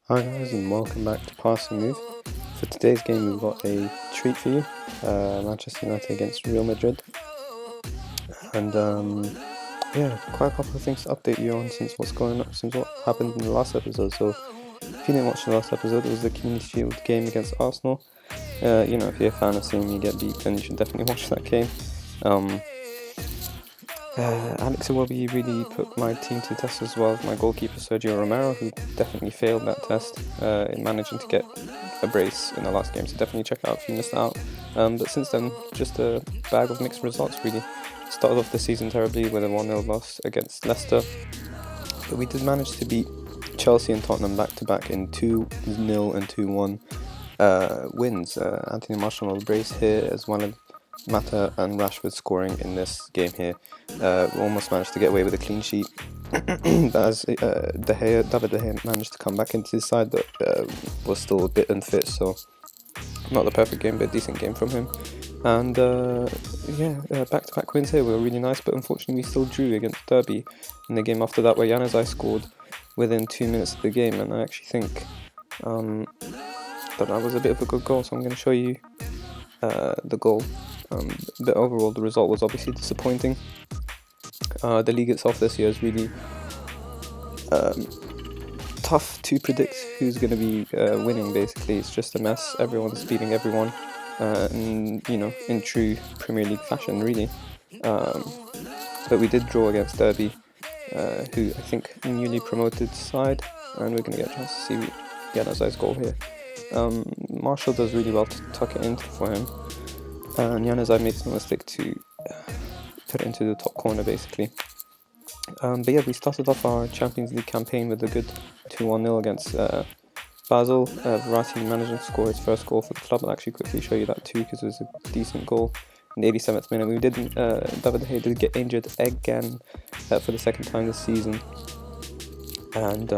Hi guys, and welcome back to Passing Move. For today's game we've got a treat for you, Manchester United against Real Madrid, and yeah, quite a couple of things to update you on since what happened in the last episode. So if you didn't watch the last episode, it was the Community Shield game against Arsenal. If you're a fan of seeing me get beat, then you should definitely watch that game. Alex Iwobi really put my team to the test, as well as my goalkeeper Sergio Romero, who definitely failed that test in managing to get a brace in the last game, so definitely check it out if you missed out. But since then, just a bag of mixed results really. Started off the season terribly with a 1-0 loss against Leicester, but we did manage to beat Chelsea and Tottenham back-to-back in 2-0 and 2-1 wins. Anthony Martial on the brace here, as well as Mata and Rashford scoring in this game here. We almost managed to get away with a clean sheet, as David De Gea managed to come back into his side, but was still a bit unfit, so not the perfect game, but a decent game from him. And back-to-back wins here were really nice, but unfortunately we still drew against Derby in the game after that, where Januzaj scored within 2 minutes of the game, and I actually think that was a bit of a good goal, so I'm going to show you the goal. But overall the result was obviously disappointing. The league itself this year is really tough to predict who's going to be winning. Basically, it's just a mess. Everyone's beating everyone, in true Premier League fashion, really. But we did draw against Derby, who I think newly promoted side, and we're going to get a chance to see Januzaj's goal here. Martial does really well to tuck it in for him, and Januzaj made no mistake to put it into the top corner, basically. But yeah, we started off our Champions League campaign with a good 2-1-0 against Basel. Verratti managed to score his first goal for the club. I'll actually quickly show you that too, because it was a decent goal in the 87th minute. David De Gea did get injured again for the second time this season, and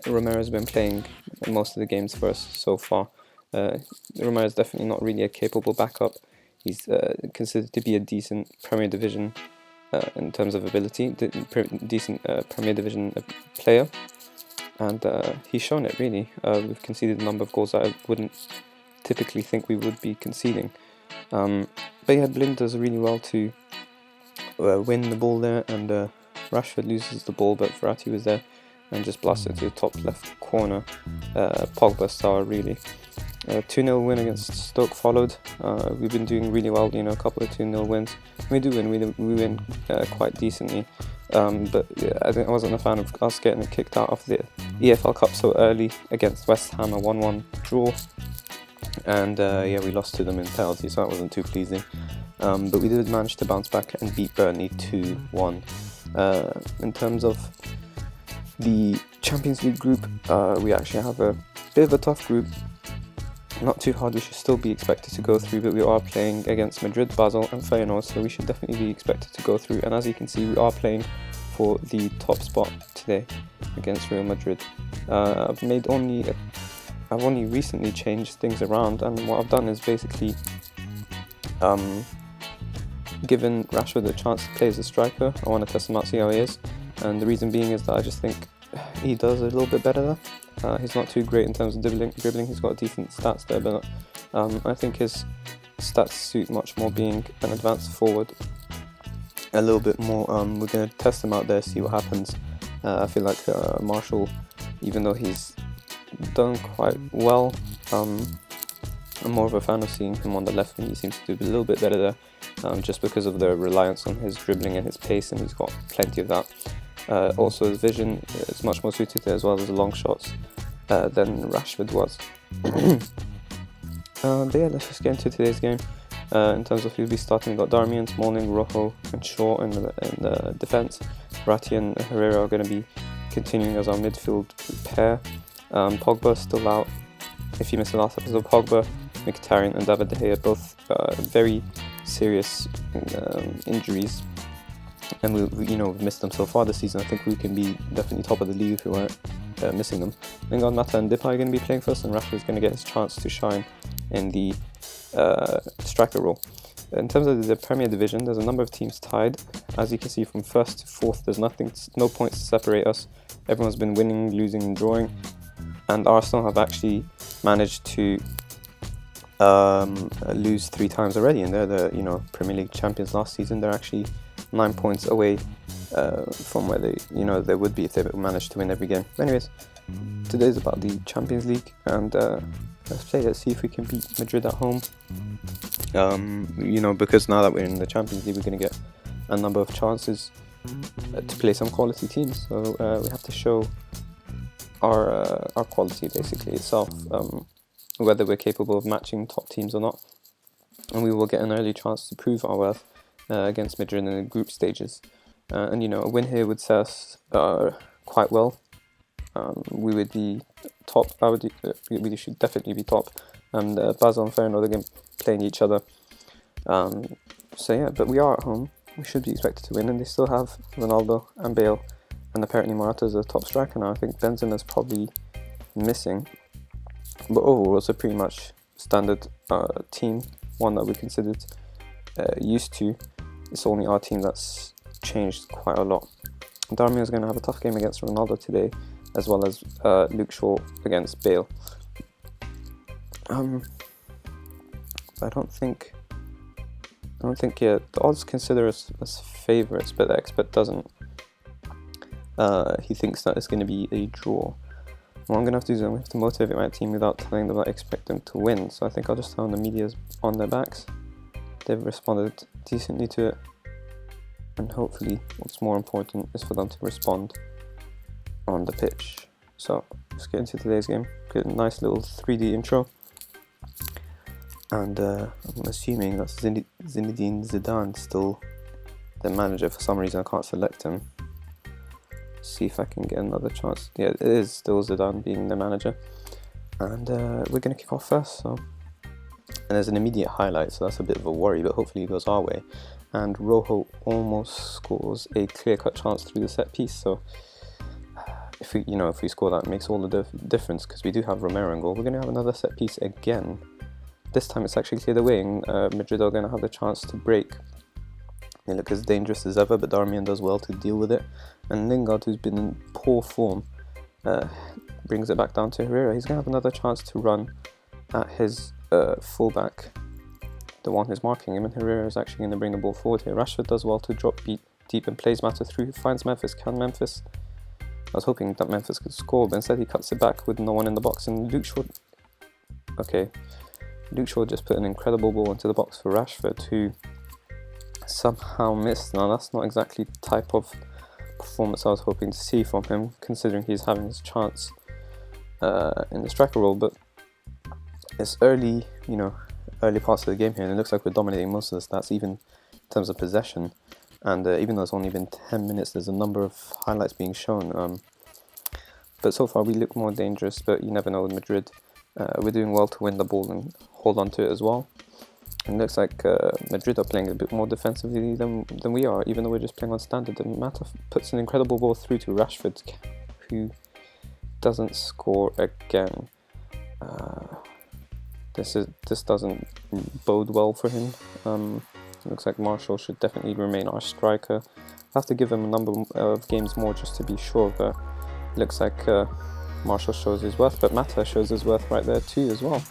Romero's been playing most of the games for us so far. Romero is definitely not really a capable backup. He's considered to be a decent Premier Division in terms of ability, decent Premier Division player, and he's shown it really. We've conceded a number of goals that I wouldn't typically think we would be conceding. But yeah, Blind does really well to win the ball there, and Rashford loses the ball, but Verratti was there and just blasted to the top left corner, Pogba style really. 2-0 win against Stoke followed. We've been doing really well, a couple of 2-0 wins. We do win, we win quite decently. But yeah, I wasn't a fan of us getting kicked out of the EFL Cup so early against West Ham, a 1-1 draw. And we lost to them in penalties, so that wasn't too pleasing. But we did manage to bounce back and beat Burnley 2-1. In terms of the Champions League group, we actually have a bit of a tough group. Not too hard, we should still be expected to go through, but we are playing against Madrid, Basel and Feyenoord, so we should definitely be expected to go through. And as you can see, we are playing for the top spot today against Real Madrid. I've only recently changed things around, and what I've done is basically given Rashford a chance to play as a striker. I want to test him out, see how he is, and the reason being is that I just think he does a little bit better there. He's not too great in terms of dribbling. He's got decent stats there, but I think his stats suit much more being an advanced forward a little bit more. We're going to test him out there, see what happens. I feel like Martial, even though he's done quite well, I'm more of a fan of seeing him on the left wing. He seems to do a little bit better there, just because of the reliance on his dribbling and his pace, and he's got plenty of that. Also his vision is much more suited there, as well as the long shots, than Rashford was. But yeah, let's just get into today's game. In terms of who'll be starting, we've got Darmian, Smalling, Rojo and Shaw in the defence. Verratti and Herrera are going to be continuing as our midfield pair. Pogba still out. If you missed the last episode, Pogba, Mkhitaryan and David De Gea both very serious injuries, and we've missed them so far this season. I think we can be definitely top of the league if we weren't missing them. Lingard, Mata and Depay are going to be playing first, and Rashford is going to get his chance to shine in the striker role. In terms of the Premier Division, there's a number of teams tied. As you can see, from first to fourth, there's no points to separate us. Everyone's been winning, losing and drawing. and Arsenal have actually managed to lose 3 times already, and they're the Premier League champions last season. They're actually 9 points away from where they would be if they managed to win every game. But anyways, today's about the Champions League, and let's see if we can beat Madrid at home. Because now that we're in the Champions League, we're going to get a number of chances to play some quality teams. So we have to show our quality basically itself, whether we're capable of matching top teams or not, and we will get an early chance to prove our worth against Madrid in the group stages. And a win here would set us quite well. We would be top. We should definitely be top. And Basel and Feyenoord are going to be playing each other. But we are at home. We should be expected to win, and they still have Ronaldo and Bale, and apparently Morata is a top striker now. I think Benzema's probably missing, but overall it's a pretty much standard team, one that we considered used to. It's only our team that's changed quite a lot. Darmian is going to have a tough game against Ronaldo today, as well as Luke Shaw against Bale. I don't think the odds consider us as favourites, but the expert doesn't. He thinks that it's going to be a draw. What I'm going to have to do is I'm going to have to motivate my team without telling them that I expect them to win. So I think I'll just tell them the media's on their backs. They've responded decently to it, and hopefully what's more important is for them to respond on the pitch. So let's get into today's game. Get a nice little 3D intro. And I'm assuming that Zinedine Zidane still the manager. For some reason I can't select him. See if I can get another chance. Yeah, it is still Zidane being the manager. And we're going to kick off first. And there's an immediate highlight, so that's a bit of a worry, but hopefully it goes our way. And Rojo almost scores a clear-cut chance through the set piece. So if we score that, it makes all the difference, because we do have Romero in goal. We're going to have another set piece again. This time it's actually cleared away, and Madrid are going to have the chance to break. They look as dangerous as ever, but Darmian does well to deal with it. And Lingard, who's been in poor form, brings it back down to Herrera. He's going to have another chance to run at his fullback, the one who's marking him, and Herrera is actually going to bring the ball forward here. Rashford does well to drop deep and plays Mata through, finds Memphis. Can Memphis? I was hoping that Memphis could score, but instead he cuts it back with no one in the box, and Luke Shaw... Okay. Luke Shaw just put an incredible ball into the box for Rashford, who somehow missed. Now that's not exactly the type of performance I was hoping to see from him, considering he's having his chance in the striker role, but it's early parts of the game here, and it looks like we're dominating most of the stats, even in terms of possession. And even though it's only been 10 minutes, there's a number of highlights being shown. But so far we look more dangerous, but you never know with Madrid. We're doing well to win the ball and hold on to it as well. And it looks like Madrid are playing a bit more defensively than we are, even though we're just playing on standard. And Mata puts an incredible ball through to Rashford, who doesn't score again. This doesn't bode well for him. It looks like Martial should definitely remain our striker. I'll have to give him a number of games more just to be sure, but it looks like Martial shows his worth, but Mata shows his worth right there too as well,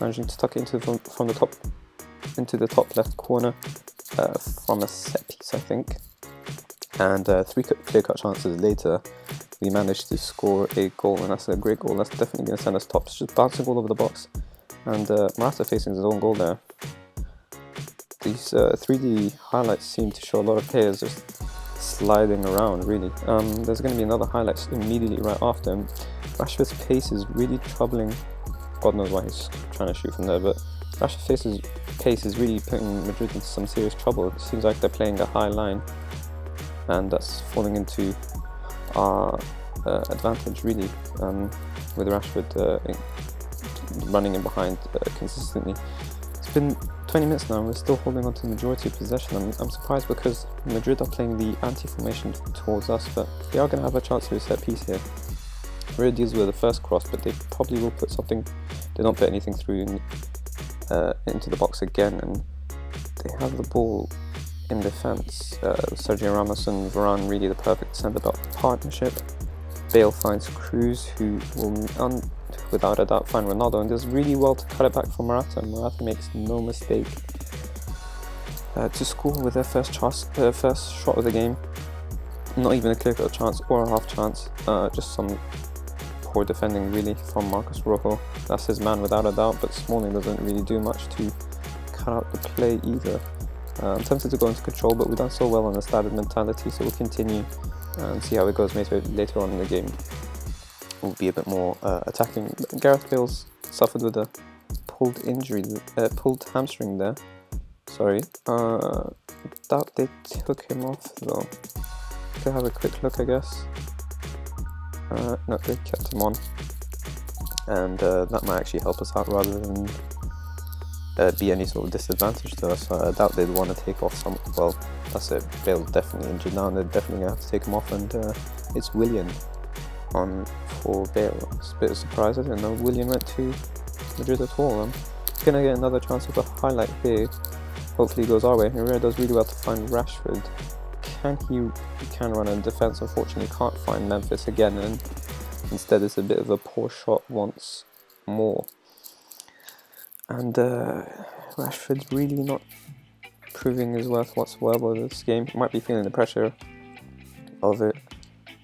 managing to tuck it from the top into the top left corner from a set piece, I think. And 3 clear-cut chances later, we managed to score a goal, and that's a great goal. That's definitely going to send us top. It's just bouncing all over the box, and Morata facing his own goal there. These 3D highlights seem to show a lot of players just sliding around, really. There's going to be another highlight immediately right after him. Rashford's pace is really troubling. God knows why he's trying to shoot from there, but Rashford's pace is really putting Madrid into some serious trouble. It seems like they're playing a high line, and that's falling into our advantage, really, with Rashford running in behind consistently. It's been 20 minutes now and we're still holding on to the majority of possession. I'm surprised because Madrid are playing the anti-formation towards us, but they are going to have a chance to a set piece here. Herrera deals with the first cross, but they probably will put something. They don't put anything through into the box again, and they have the ball in defence. Sergio Ramos and Varane, really the perfect centre-back partnership. Bale finds Cruz, who will without a doubt find Ronaldo, and does really well to cut it back for Morata. Morata makes no mistake to score with their first shot of the game. Not even a clear-cut chance or a half chance, just some poor defending really from Marcos Rojo. That's his man without a doubt, but Smalling doesn't really do much to cut out the play either. I'm tempted to go into control, but we've done so well on the started mentality, so we'll continue and see how it goes later on in the game. We'll be a bit more attacking. Gareth Bale's suffered with a pulled hamstring there. Sorry. Doubt they took him off though. Could have a quick look, I guess. No, they kept him on, and that might actually help us out rather than be any sort of disadvantage to us. I doubt they'd want to take off some. Well, that's it. Bale's definitely injured now, and they're definitely gonna have to take him off. And it's Willian on for Bale. It's a bit of a surprise. I didn't know Willian went to Madrid at all. I'm gonna get another chance of a highlight here. Hopefully, it goes our way. Herrera does really well to find Rashford. He can run in defence. Unfortunately, can't find Memphis again, and instead it's a bit of a poor shot once more. And Rashford's really not proving his worth whatsoever this game. Might be feeling the pressure of it,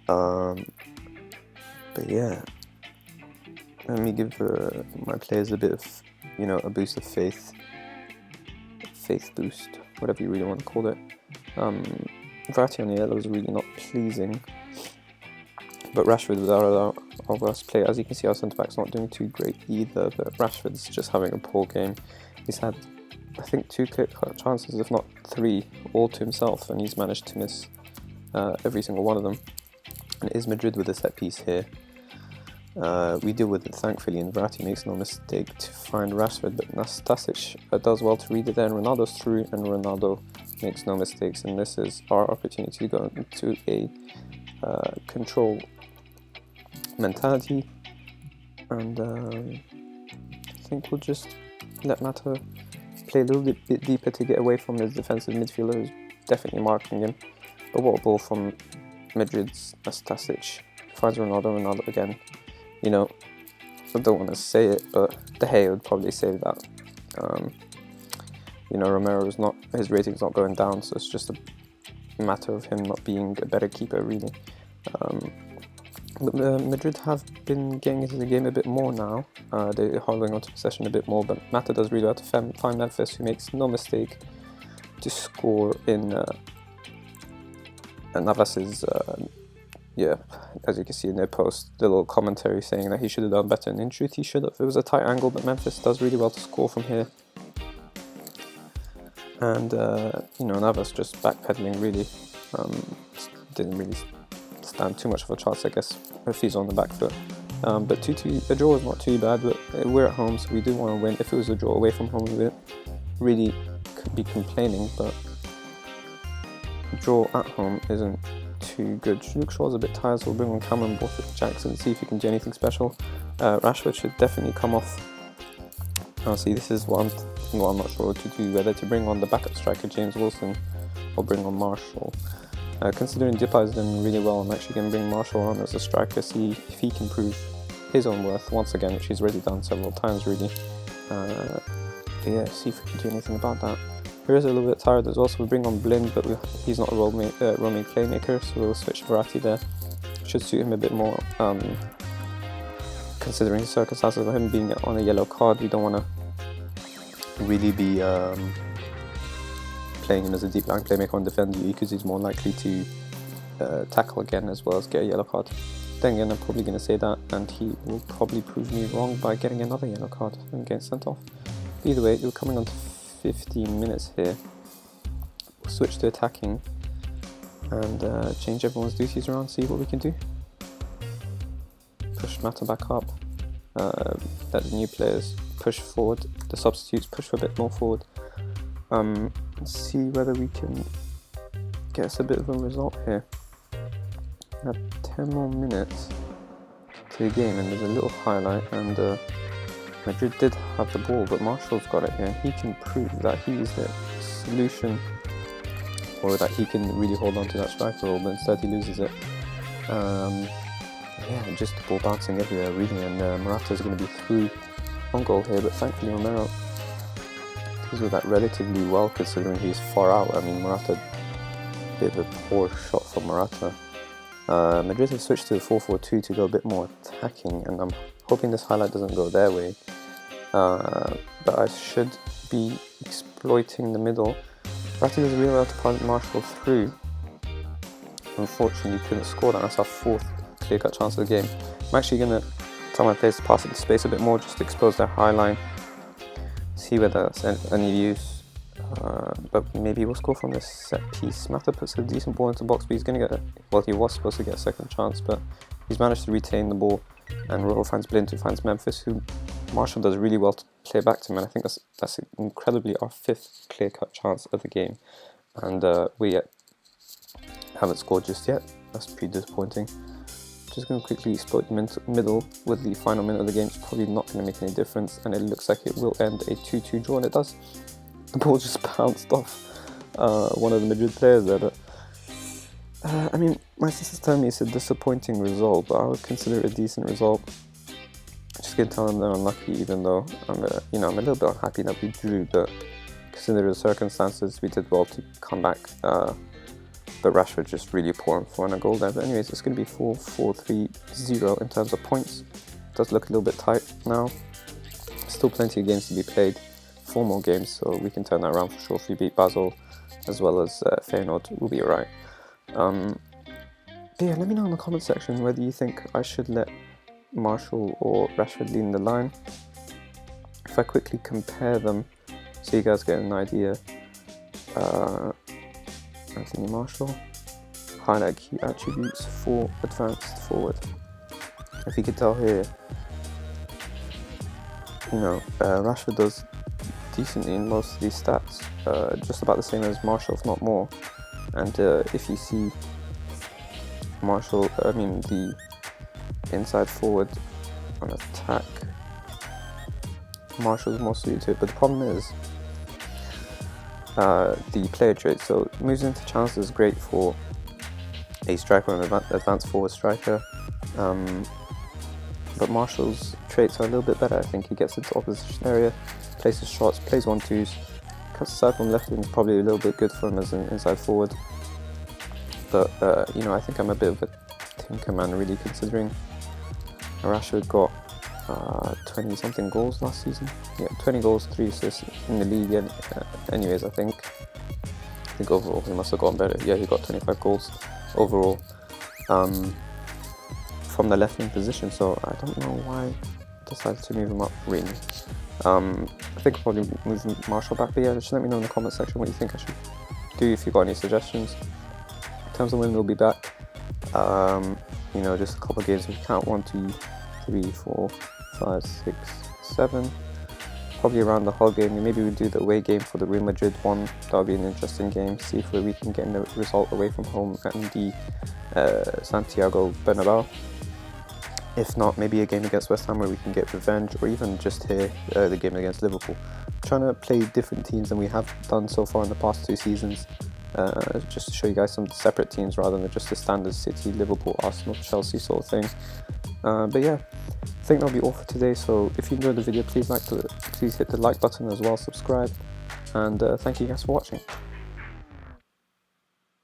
but yeah. Let me give my players a bit of, a boost of faith boost, whatever you really want to call it. Verratti on the yellow is really not pleasing, but Rashford without a doubt our worst player. As you can see, our centre back's not doing too great either, but Rashford's just having a poor game. He's had, I think, 2 clear-cut chances, if not 3, all to himself, and he's managed to miss every single one of them. And it is Madrid with a set piece here. We deal with it thankfully, and Verratti makes no mistake to find Rashford, but Nastasic does well to read it there, and Ronaldo's through, and Ronaldo makes no mistakes, and this is our opportunity to go into a control mentality, and I think we'll just let Mata play a little bit deeper to get away from his defensive midfielder who's definitely marking him. But what a ball from Madrid's Nastasic. Finds Ronaldo again. I don't want to say it, but De Gea would probably say that. Romero's his rating's not going down, so it's just a matter of him not being a better keeper, really. But Madrid have been getting into the game a bit more now. They're holding onto possession a bit more, but Mata does really well to find Memphis, who makes no mistake to score in Navas's, as you can see in their post, the little commentary saying that he should have done better, and in truth he should have. It was a tight angle, but Memphis does really well to score from here. And, Navas just backpedaling really, didn't really stand too much of a chance, I guess, if he's on the back foot. But 2-2, the draw is not too bad, but we're at home, so we do want to win. If it was a draw away from home, we really could be complaining, but a draw at home isn't too good. Luke Shaw's a bit tired, so we'll bring on Cameron Jackson, see if he can do anything special. Rashford should definitely come off. See, this is what I'm not sure what to do, whether to bring on the backup striker James Wilson or bring on Marshall. Considering Depay has done really well, I'm actually going to bring Marshall on as a striker, see if he can prove his own worth once again, which he's already done several times really. See if we can do anything about that. Here's a little bit tired as well, so we bring on Blind, but he's not a roaming playmaker, so we'll switch Verratti there. Should suit him a bit more, considering the circumstances of him being on a yellow card. We don't want to really be playing him as a deep line playmaker on defender because he's more likely to tackle again as well as get a yellow card. Then again, I'm probably going to say that, and he will probably prove me wrong by getting another yellow card and getting sent off. Either way, we're coming on to 15 minutes here. We'll switch to attacking and change everyone's duties around, see what we can do. Push Mata back up, let the new players push forward, the substitutes push a bit more forward, see whether we can get us a bit of a result here. We have 10 more minutes to the game, and there's a little highlight, and Madrid did have the ball, but Marshall's got it here. He can prove that he is the solution, or that he can really hold on to that striker role, but instead he loses it. yeah, just the ball bouncing everywhere really, and Morata's going to be through on goal here, but thankfully Romero deals with that relatively well considering he's far out. I mean, Morata, a bit of a poor shot from Morata. Madrid have switched to the 4-4-2 to go a bit more attacking, and I'm hoping this highlight doesn't go their way. But I should be exploiting the middle. Morata does really well to punt Marshall through. Unfortunately, couldn't score that. That's our fourth clear-cut chance of the game. I'm actually going to tell my players to pass it to space a bit more, just to expose their high line, see whether that's any use. But maybe we'll score from this set piece. Mata puts a decent ball into the box, but he's going to get well, he was supposed to get a second chance, but he's managed to retain the ball, and Rojo finds Blind, who finds Memphis, who Marshall does really well to play back to him, and I think that's incredibly our fifth clear-cut chance of the game, and we haven't scored just yet. That's pretty disappointing. Just going to quickly exploit the middle with the final minute of the game. It's probably not going to make any difference, and it looks like it will end a 2-2 draw, and it does. The ball just bounced off one of the Madrid players there, but I mean, my sister's telling me it's a disappointing result, but I would consider it a decent result. Just going to tell them they're unlucky, even though I'm a little bit unhappy that we drew, but considering the circumstances, we did well to come back. But Rashford just really poor for a goal there. But anyways, it's going to be 4-4-3-0 in terms of points. It does look a little bit tight now. Still plenty of games to be played. 4 more games, so we can turn that around for sure. If we beat Basel as well as Feyenoord, we'll be alright. But yeah, let me know in the comment section whether you think I should let Marshall or Rashford lead in the line. If I quickly compare them so you guys get an idea. Anthony Marshall, highlight key attributes for advanced forward. If you could tell here, Rashford does decently in most of these stats, just about the same as Marshall, if not more. And if you see the inside forward on attack, Marshall's more suited to it, but the problem is the player trait. So moves into chances is great for a striker and advanced forward striker, but Marshall's traits are a little bit better. I think he gets into opposition area, places shots, plays 1-2s, cuts aside from left wing, probably a little bit good for him as an inside forward. But I think I'm a bit of a tinker man, really, considering Rashford got 20 something goals last season. Yeah, 20 goals, 3 assists in the league. And anyways, I think overall he must have gotten better. Yeah, he got 25 goals overall from the left wing position. So I don't know why I decided to move him up, really. I think I'll probably move Marshall back. But yeah, just let me know in the comment section what you think I should do, if you've got any suggestions. In terms of when we'll be back, just a couple of games. We count 1, 2, 3, 4, 5, 6, 7. Probably around the Hull game. Maybe we'll do the away game for the Real Madrid one. That'll be an interesting game. See if we can get a result away from home at the Santiago Bernabeu. If not, maybe a game against West Ham where we can get revenge, or even just here, the game against Liverpool. Trying to play different teams than we have done so far in the past 2 seasons. Just to show you guys some separate teams rather than just the standard City, Liverpool, Arsenal, Chelsea sort of thing. But yeah, I think that'll be all for today. So if you enjoyed the video, please hit the like button as well, subscribe, and thank you guys for watching.